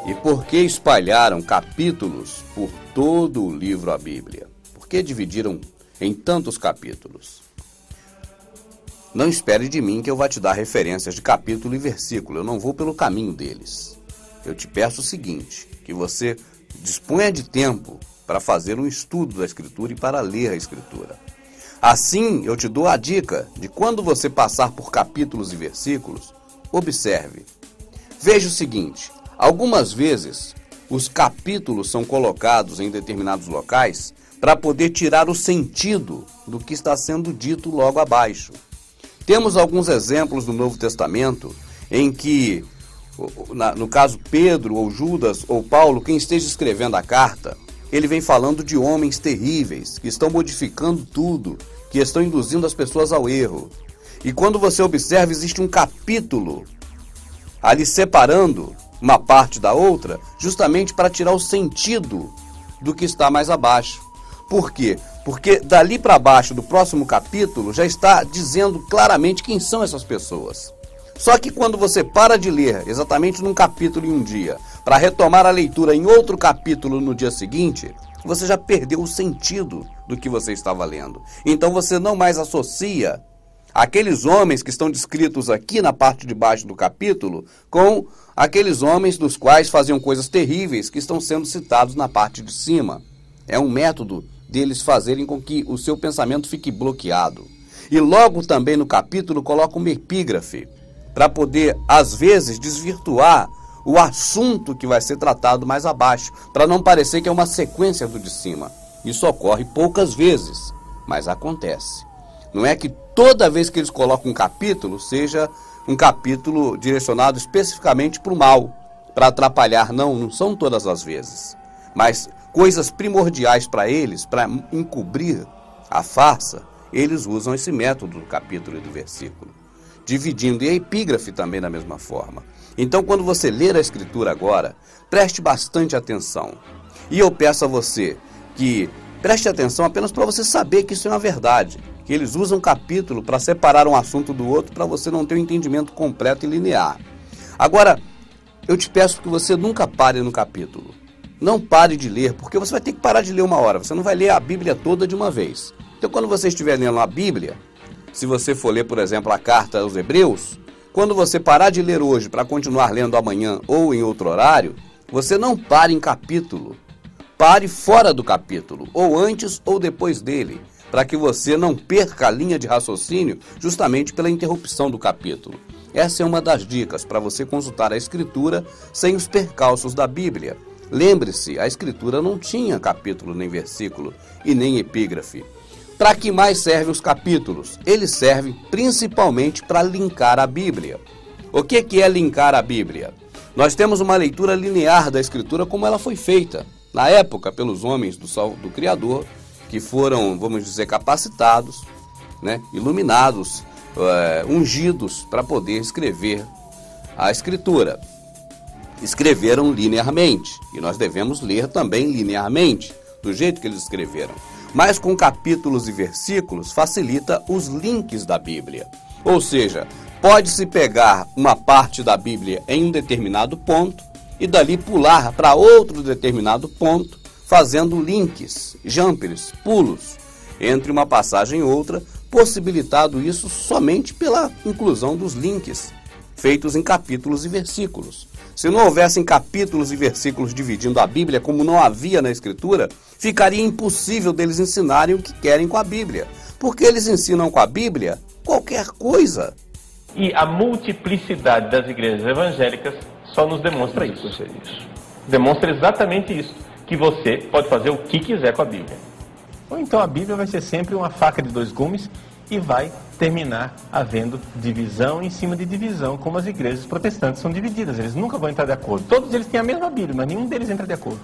E por que espalharam capítulos por todo o livro a Bíblia? Por que dividiram em tantos capítulos? Não espere de mim que eu vá te dar referências de capítulo e versículo. Eu não vou pelo caminho deles. Eu te peço o seguinte, que você disponha de tempo para fazer um estudo da Escritura e para ler a Escritura. Assim, eu te dou a dica de quando você passar por capítulos e versículos, observe. Veja o seguinte, algumas vezes os capítulos são colocados em determinados locais para poder tirar o sentido do que está sendo dito logo abaixo. Temos alguns exemplos do Novo Testamento em que, no caso Pedro ou Judas ou Paulo, quem esteja escrevendo a carta, ele vem falando de homens terríveis que estão modificando tudo, que estão induzindo as pessoas ao erro. E quando você observa, existe um capítulo ali separando uma parte da outra, justamente para tirar o sentido do que está mais abaixo. Por quê? Porque dali para baixo do próximo capítulo já está dizendo claramente quem são essas pessoas. Só que quando você para de ler exatamente num capítulo em um dia, para retomar a leitura em outro capítulo no dia seguinte, você já perdeu o sentido do que você estava lendo. Então você não mais associa aqueles homens que estão descritos aqui na parte de baixo do capítulo com aqueles homens dos quais faziam coisas terríveis que estão sendo citados na parte de cima. É um método deles fazerem com que o seu pensamento fique bloqueado. E logo também no capítulo coloca uma epígrafe para poder, às vezes, desvirtuar o assunto que vai ser tratado mais abaixo, para não parecer que é uma sequência do de cima. Isso ocorre poucas vezes, mas acontece. Não é que toda vez que eles colocam um capítulo, seja um capítulo direcionado especificamente para o mal, para atrapalhar. Não são todas as vezes. Mas coisas primordiais para eles, para encobrir a farsa, eles usam esse método do capítulo e do versículo, dividindo, e a epígrafe também da mesma forma. Então, quando você ler a Escritura agora, preste bastante atenção. E eu peço a você que preste atenção apenas para você saber que isso é uma verdade, que eles usam capítulo para separar um assunto do outro, para você não ter um entendimento completo e linear. Agora, eu te peço que você nunca pare no capítulo. Não pare de ler, porque você vai ter que parar de ler uma hora. Você não vai ler a Bíblia toda de uma vez. Então, quando você estiver lendo a Bíblia, se você for ler, por exemplo, a carta aos Hebreus, quando você parar de ler hoje para continuar lendo amanhã ou em outro horário, você não pare em capítulo. Pare fora do capítulo, ou antes ou depois dele, para que você não perca a linha de raciocínio justamente pela interrupção do capítulo. Essa é uma das dicas para você consultar a Escritura sem os percalços da Bíblia. Lembre-se, a Escritura não tinha capítulo nem versículo e nem epígrafe. Para que mais servem os capítulos? Eles servem principalmente para linkar a Bíblia. O que é linkar a Bíblia? Nós temos uma leitura linear da Escritura como ela foi feita, na época, pelos homens do Criador, que foram, vamos dizer, capacitados, iluminados, ungidos para poder escrever a Escritura. Escreveram linearmente, e nós devemos ler também linearmente, do jeito que eles escreveram. Mas com capítulos e versículos facilita os links da Bíblia. Ou seja, pode-se pegar uma parte da Bíblia em um determinado ponto e dali pular para outro determinado ponto, fazendo links, jumpers, pulos, entre uma passagem e outra, possibilitado isso somente pela inclusão dos links, feitos em capítulos e versículos. Se não houvessem capítulos e versículos dividindo a Bíblia, como não havia na Escritura, ficaria impossível deles ensinarem o que querem com a Bíblia, porque eles ensinam com a Bíblia qualquer coisa. E a multiplicidade das igrejas evangélicas só nos demonstra isso. Demonstra exatamente isso, que você pode fazer o que quiser com a Bíblia. Ou então a Bíblia vai ser sempre uma faca de dois gumes e vai terminar havendo divisão em cima de divisão, como as igrejas protestantes são divididas. Eles nunca vão entrar de acordo. Todos eles têm a mesma Bíblia, mas nenhum deles entra de acordo.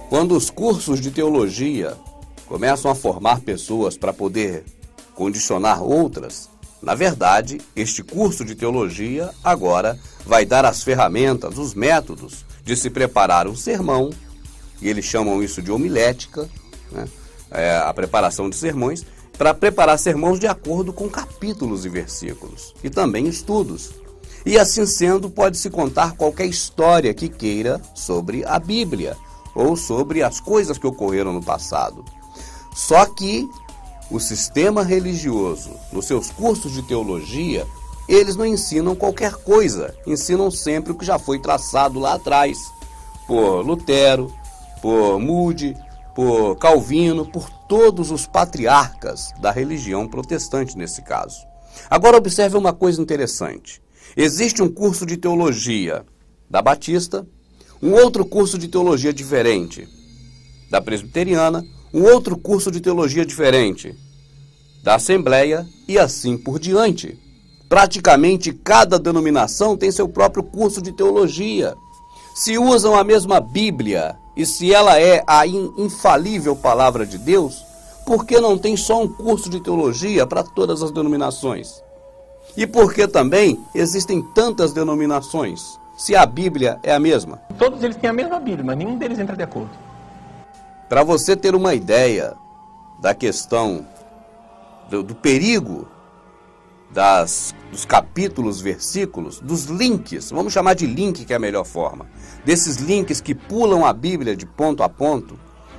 Quando os cursos de teologia começam a formar pessoas para poder condicionar outras, na verdade, este curso de teologia agora vai dar as ferramentas, os métodos de se preparar um sermão, e eles chamam isso de homilética, a preparação de sermões, para preparar sermões de acordo com capítulos e versículos, e também estudos. E assim sendo, pode-se contar qualquer história que queira sobre a Bíblia ou sobre as coisas que ocorreram no passado. Só que o sistema religioso, nos seus cursos de teologia, eles não ensinam qualquer coisa, ensinam sempre o que já foi traçado lá atrás, por Lutero, por Moody, por Calvino, por todos os patriarcas da religião protestante nesse caso. Agora observe uma coisa interessante. Existe um curso de teologia da Batista, um outro curso de teologia diferente da Presbiteriana, um outro curso de teologia diferente da Assembleia e assim por diante. Praticamente cada denominação tem seu próprio curso de teologia. Se usam a mesma Bíblia e se ela é a infalível palavra de Deus, por que não tem só um curso de teologia para todas as denominações? E por que também existem tantas denominações, se a Bíblia é a mesma? Todos eles têm a mesma Bíblia, mas nenhum deles entra de acordo. Para você ter uma ideia da questão do perigo dos capítulos, versículos, dos links, vamos chamar de link que é a melhor forma, desses links que pulam a Bíblia de ponto a ponto,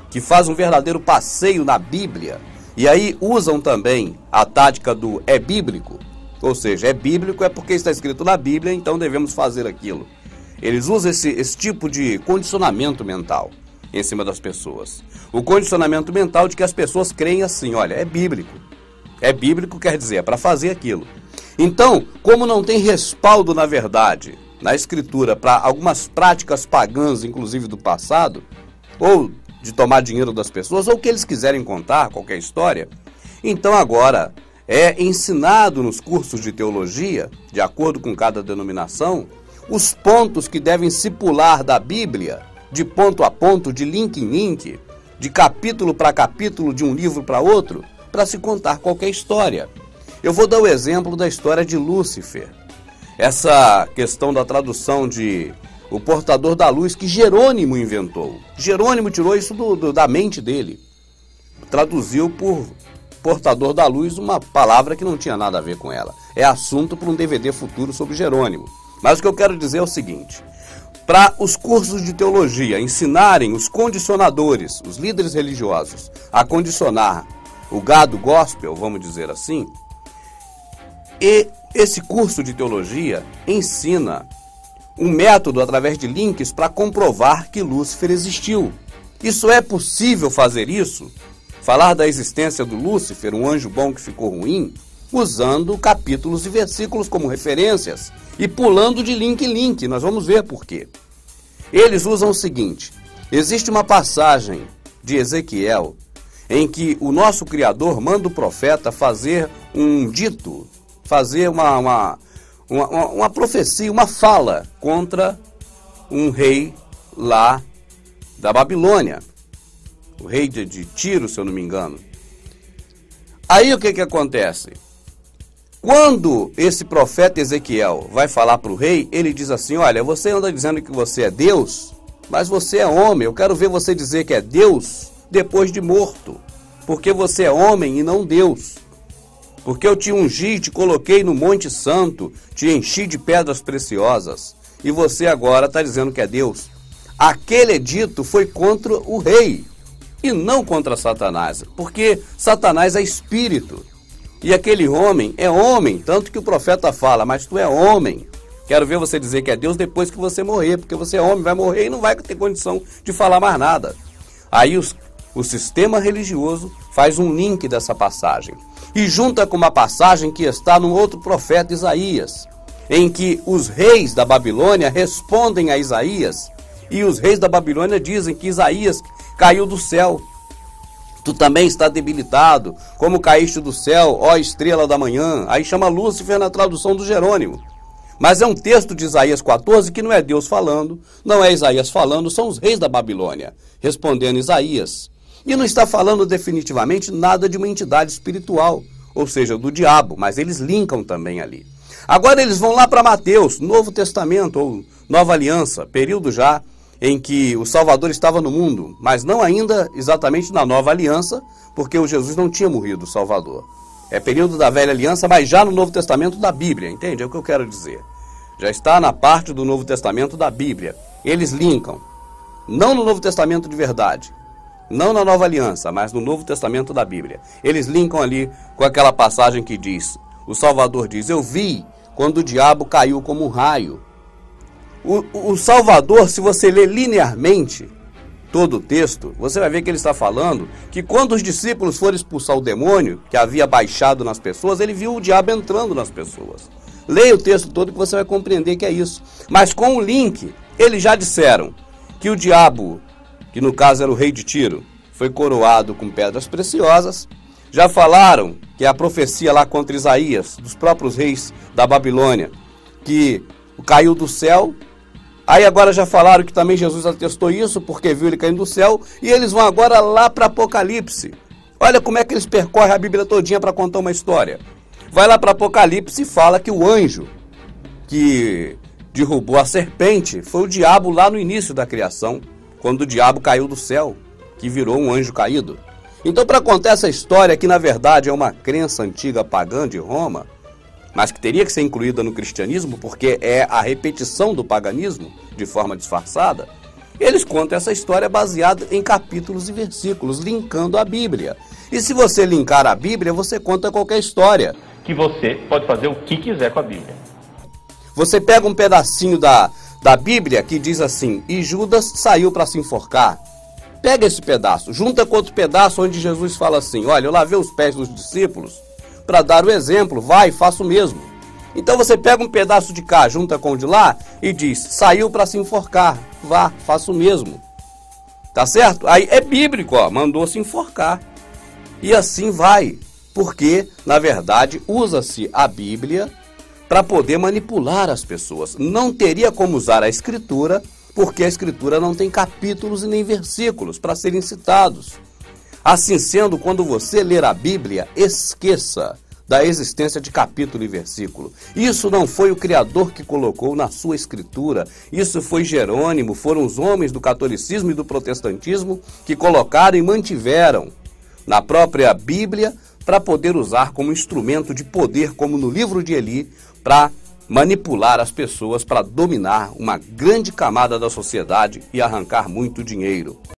que faz um verdadeiro passeio na Bíblia, e aí usam também a tática do é bíblico, ou seja, é bíblico é porque está escrito na Bíblia, então devemos fazer aquilo. Eles usam esse tipo de condicionamento mental em cima das pessoas. O condicionamento mental de que as pessoas creem assim, olha, é bíblico. É bíblico quer dizer, é para fazer aquilo. Então, como não tem respaldo na verdade, na Escritura, para algumas práticas pagãs, inclusive do passado, ou de tomar dinheiro das pessoas, ou que eles quiserem contar, qualquer história, então agora é ensinado nos cursos de teologia, de acordo com cada denominação, os pontos que devem se pular da Bíblia, de ponto a ponto, de link em link, de capítulo para capítulo, de um livro para outro, para se contar qualquer história. Eu vou dar o exemplo da história de Lúcifer. Essa questão da tradução de o portador da luz que Jerônimo inventou. Jerônimo tirou isso da mente dele. Traduziu por portador da luz uma palavra que não tinha nada a ver com ela. É assunto para um DVD futuro sobre Jerônimo. Mas o que eu quero dizer é o seguinte. Para os cursos de teologia ensinarem os condicionadores, os líderes religiosos, a condicionar o gado gospel, vamos dizer assim, e esse curso de teologia ensina um método através de links para comprovar que Lúcifer existiu. Isso é possível fazer isso? Falar da existência do Lúcifer, um anjo bom que ficou ruim, usando capítulos e versículos como referências e pulando de link em link. Nós vamos ver por quê. Eles usam o seguinte, existe uma passagem de Ezequiel em que o nosso Criador manda o profeta fazer um dito, fazer uma profecia, uma fala contra um rei lá da Babilônia, o rei de Tiro, se eu não me engano. Aí o que acontece? Quando esse profeta Ezequiel vai falar para o rei, ele diz assim, olha, você anda dizendo que você é Deus, mas você é homem, eu quero ver você dizer que é Deus depois de morto, porque você é homem e não Deus. Porque eu te ungi, te coloquei no Monte Santo, te enchi de pedras preciosas, e você agora está dizendo que é Deus. Aquele edito foi contra o rei, e não contra Satanás, porque Satanás é espírito, e aquele homem é homem, tanto que o profeta fala, mas tu é homem. Quero ver você dizer que é Deus depois que você morrer, porque você é homem, vai morrer e não vai ter condição de falar mais nada. Aí o sistema religioso faz um link dessa passagem e junta com uma passagem que está no outro profeta Isaías, em que os reis da Babilônia respondem a Isaías e os reis da Babilônia dizem que Isaías caiu do céu. Tu também está debilitado, como caíste do céu, ó estrela da manhã. Aí chama Lúcifer na tradução do Jerônimo. Mas é um texto de Isaías 14 que não é Deus falando, não é Isaías falando, são os reis da Babilônia respondendo Isaías. E não está falando definitivamente nada de uma entidade espiritual, ou seja, do diabo, mas eles linkam também ali. Agora eles vão lá para Mateus, Novo Testamento ou Nova Aliança, período já em que o Salvador estava no mundo, mas não ainda exatamente na Nova Aliança, porque o Jesus não tinha morrido, o Salvador. É período da Velha Aliança, mas já no Novo Testamento da Bíblia, entende? É o que eu quero dizer. Já está na parte do Novo Testamento da Bíblia. Eles linkam, não no Novo Testamento de verdade, não na Nova Aliança, mas no Novo Testamento da Bíblia. Eles linkam ali com aquela passagem que diz, o Salvador diz, eu vi quando o diabo caiu como um raio. O Salvador, se você ler linearmente todo o texto, você vai ver que ele está falando que quando os discípulos foram expulsar o demônio que havia baixado nas pessoas, ele viu o diabo entrando nas pessoas. Leia o texto todo que você vai compreender que é isso. Mas com o link, eles já disseram que o diabo, que no caso era o rei de Tiro, foi coroado com pedras preciosas. Já falaram que a profecia lá contra Isaías, dos próprios reis da Babilônia, que caiu do céu. Aí agora já falaram que também Jesus atestou isso, porque viu ele caindo do céu. E eles vão agora lá para Apocalipse. Olha como é que eles percorrem a Bíblia todinha para contar uma história. Vai lá para Apocalipse e fala que o anjo que derrubou a serpente foi o diabo lá no início da criação, quando o diabo caiu do céu, que virou um anjo caído. Então, para contar essa história, que na verdade é uma crença antiga pagã de Roma, mas que teria que ser incluída no cristianismo, porque é a repetição do paganismo, de forma disfarçada, eles contam essa história baseada em capítulos e versículos, linkando a Bíblia. E se você linkar a Bíblia, você conta qualquer história. Que você pode fazer o que quiser com a Bíblia. Você pega um pedacinho da Bíblia que diz assim, e Judas saiu para se enforcar. Pega esse pedaço, junta com outro pedaço onde Jesus fala assim, olha, eu lavei os pés dos discípulos para dar o exemplo, vai, faça o mesmo. Então você pega um pedaço de cá, junta com o de lá e diz, saiu para se enforcar, vá, faça o mesmo. Tá certo? Aí é bíblico, ó, mandou se enforcar. E assim vai, porque, na verdade, usa-se a Bíblia para poder manipular as pessoas. Não teria como usar a Escritura, porque a Escritura não tem capítulos e nem versículos para serem citados. Assim sendo, quando você ler a Bíblia, esqueça da existência de capítulo e versículo. Isso não foi o Criador que colocou na sua Escritura. Isso foi Jerônimo, foram os homens do catolicismo e do protestantismo que colocaram e mantiveram na própria Bíblia para poder usar como instrumento de poder, como no livro de Eli, para manipular as pessoas, para dominar uma grande camada da sociedade e arrancar muito dinheiro.